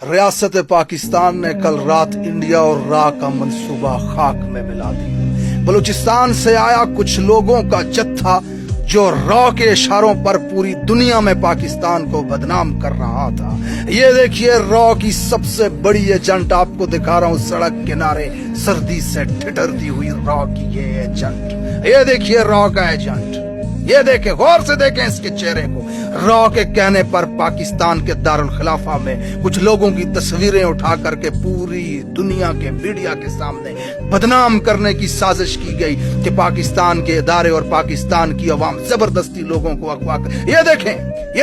रियासत पाकिस्तान ने कल रात इंडिया और रा का मंसूबा खाक में मिला दिया। बलूचिस्तान से आया कुछ लोगों का जत्था जो रॉ के इशारों पर पूरी दुनिया में पाकिस्तान को बदनाम कर रहा था। ये देखिए रॉ की सबसे बड़ी एजेंट आपको दिखा रहा हूं, सड़क किनारे सर्दी से ठिठुरती हुई रॉ की ये एजेंट। ये देखिए रॉ का एजेंट, ये देखें, गौर से देखें इसके चेहरे को। रॉ के कहने पर पाकिस्तान के दारुल खिलाफा में कुछ लोगों की तस्वीरें उठा करके पूरी दुनिया के मीडिया के सामने बदनाम करने की साजिश की गई कि पाकिस्तान के इदारे और पाकिस्तान की अवाम जबरदस्ती लोगों को अगवा कर। ये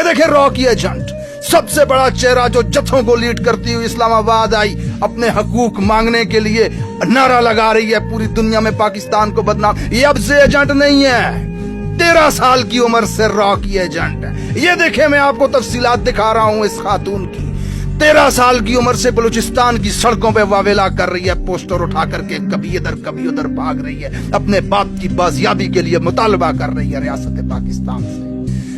देखें रॉ की एजेंट, सबसे बड़ा चेहरा जो जत्थों को लीड करती हुई इस्लामाबाद आई, अपने हकूक मांगने के लिए नारा लगा रही है पूरी दुनिया में पाकिस्तान को बदनाम। ये अब से एजेंट नहीं है, 13 साल की उम्र से रॉ की एजेंट है। ये देखें, मैं आपको तफसीलात दिखा रहा हूं इस खातून की। 13 साल की उम्र से बलूचिस्तान की सड़कों पे वावेला कर रही है, पोस्टर उठा करके कभी इधर कभी उधर भाग रही है, अपने बाप की बाजियाबी के लिए मुतालबा कर रही है रियासत पाकिस्तान से।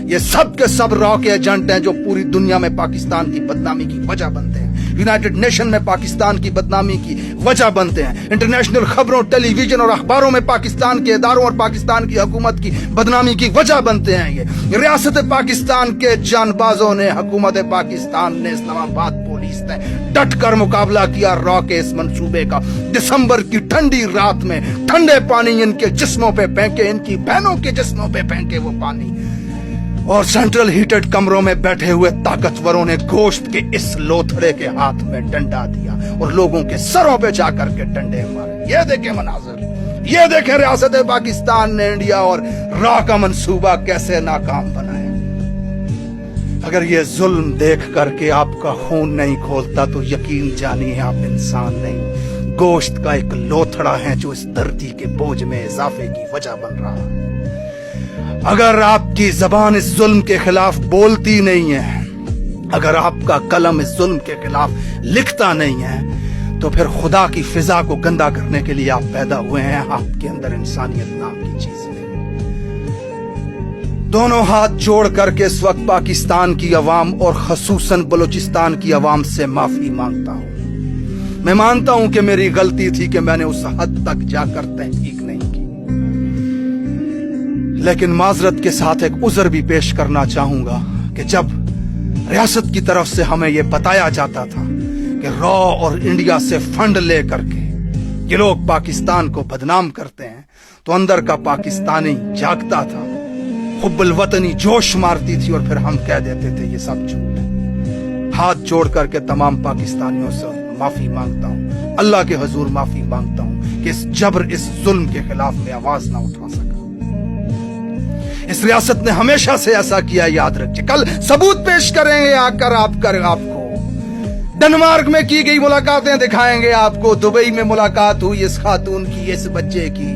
ये सब के सब रॉ के एजेंट हैं जो पूरी दुनिया में पाकिस्तान की बदनामी की वजह बनते हैं, यूनाइटेड नेशन में पाकिस्तान की बदनामी की वजह बनते हैं, इंटरनेशनल खबरों, टेलीविजन और अखबारों में पाकिस्तान के इदारों और पाकिस्तान की हुकूमत की बदनामी की वजह बनते हैं। ये रियासत पाकिस्तान के जानबाजों ने, हुकूमत पाकिस्तान ने, इस्लामाबाद पुलिस ने डट कर मुकाबला किया रॉ के इस मंसूबे का। दिसंबर की ठंडी रात में ठंडे पानी इनके जिस्मों पे फेंके, इनकी बहनों के जिस्मों पे फेंके वो पानी, और सेंट्रल हीटेड कमरों में बैठे हुए ताकतवरों ने गोश्त के इस लोथड़े के हाथ में डंडा दिया और लोगों के सरों पे जाकर के डंडे मारे। ये देखें मनाजिर, ये देखें रियासत पाकिस्तान ने इंडिया और रॉ का मंसूबा कैसे नाकाम बनाया। अगर ये जुल्म देख करके आपका खून नहीं खोलता तो यकीन जानिए आप इंसान नहीं, गोश्त का एक लोथड़ा है जो इस धरती के बोझ में इजाफे की वजह बन रहा है। अगर आपकी जबान इस जुल्म के खिलाफ बोलती नहीं है, अगर आपका कलम इस जुल्म के खिलाफ लिखता नहीं है, तो फिर खुदा की फिजा को गंदा करने के लिए आप पैदा हुए हैं। आपके अंदर इंसानियत नाम की चीज नहीं। दोनों हाथ जोड़ करके इस वक्त पाकिस्तान की अवाम और खसूसन बलूचिस्तान की अवाम से माफी मांगता हूं। मैं मानता हूं कि मेरी गलती थी कि मैंने उस हद तक जाकर तहकीक नहीं की, लेकिन माजरत के साथ एक उज़र भी पेश करना चाहूंगा कि जब रियासत की तरफ से हमें यह बताया जाता था कि रॉ और इंडिया से फंड लेकर के ये लोग पाकिस्तान को बदनाम करते हैं, तो अंदर का पाकिस्तानी जागता था, हुब्बुल वतनी जोश मारती थी और फिर हम कह देते थे ये सब झूठ है। हाथ जोड़ करके तमाम पाकिस्तानियों से माफी मांगता हूं, अल्लाह के हुजूर माफी मांगता हूं कि इस जबर, इस जुल्म के खिलाफ में आवाज ना उठा सका। इस रियासत ने हमेशा से ऐसा किया, याद रखिए। कल सबूत पेश करेंगे आकर आपको, डेनमार्क में की गई मुलाकातें दिखाएंगे आपको, दुबई में मुलाकात हुई इस खातून की, इस बच्चे की,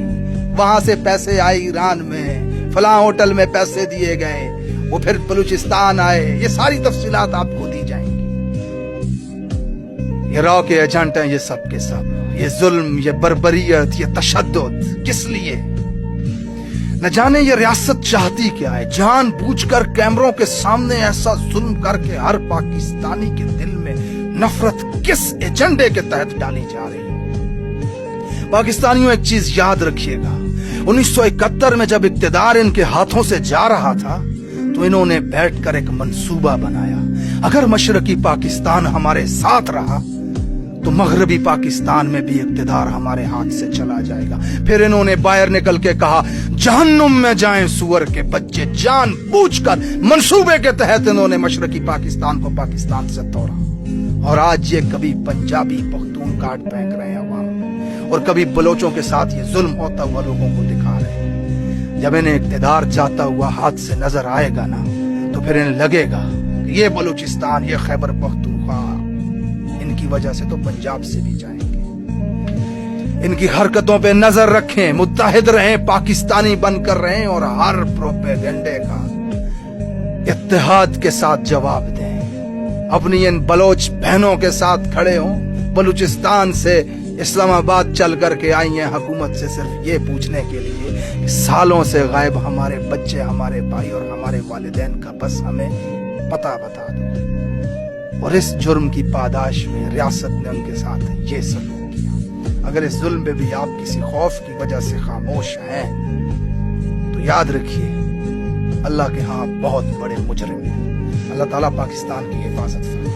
वहां से पैसे आए ईरान में, फलां होटल में पैसे दिए गए, वो फिर बलूचिस्तान आए, ये सारी तफसीलात आपको दी जाएंगी। ये रॉ के एजेंट हैं ये सब के सब। ये जुल्म, ये बर्बरियत, ये तशद्दुद किस लिए? न जाने ये रियासत चाहती क्या है, जानबूझकर कैमरों के सामने ऐसा जुल्म करके हर पाकिस्तानी के दिल में नफरत किस एजेंडे के तहत डाली जा रही है। पाकिस्तानियों एक चीज याद रखिएगा, 1971 में जब इक्तिदार इनके हाथों से जा रहा था तो इन्होंने बैठकर एक मंसूबा बनाया, अगर मशरकी पाकिस्तान हमारे साथ रहा तो मगरबी पाकिस्तान में भी इक्तिदार हमारे हाथ से चला जाएगा। फिर इन्होंने बाहर निकल के कहा जहन्नुम में जाएं सुअर के बच्चे, जानबूझकर मंसूबे के तहत इन्होंने मशरकी पाकिस्तान को पाकिस्तान से तोड़ा। और आज ये कभी पंजाबी पख्तून काट फेंक रहे हैं अवाम में, और कभी बलोचों के साथ ये जुल्म होता हुआ लोगों को दिखा रहे हैं। जब इन्हें इक्तिदार जाता हुआ हाथ से नजर आएगा ना, तो फिर इन्हें लगेगा कि ये बलूचिस्तान, ये खैबर पख्तूनख्वा, इनकी वजह से तो पंजाब से भी जाएंगे। इनकी हरकतों पे नजर रखें, मुत्तहिद रहें, पाकिस्तानी बनकर रहें और हर प्रोपेगेंडे का इत्तेहाद के साथ जवाब दें। अपनी इन बलोच बहनों के साथ खड़े हों। बलूचिस्तान से इस्लामाबाद चल करके आई हैं हुकूमत से सिर्फ ये पूछने के लिए कि सालों से गायब हमारे बच्चे, हमारे भाई और हमारे वालिदैन का बस हमें पता बता दो। اور اس جرم کی پاداش میں ریاست نے ان کے ساتھ یہ سلوک کیا. اگر اس ظلم پہ بھی آپ کسی خوف کی وجہ سے خاموش ہیں تو یاد رکھیے اللہ کے ہاں بہت بڑے مجرم ہیں. اللہ تعالیٰ پاکستان کی حفاظت فرمائے.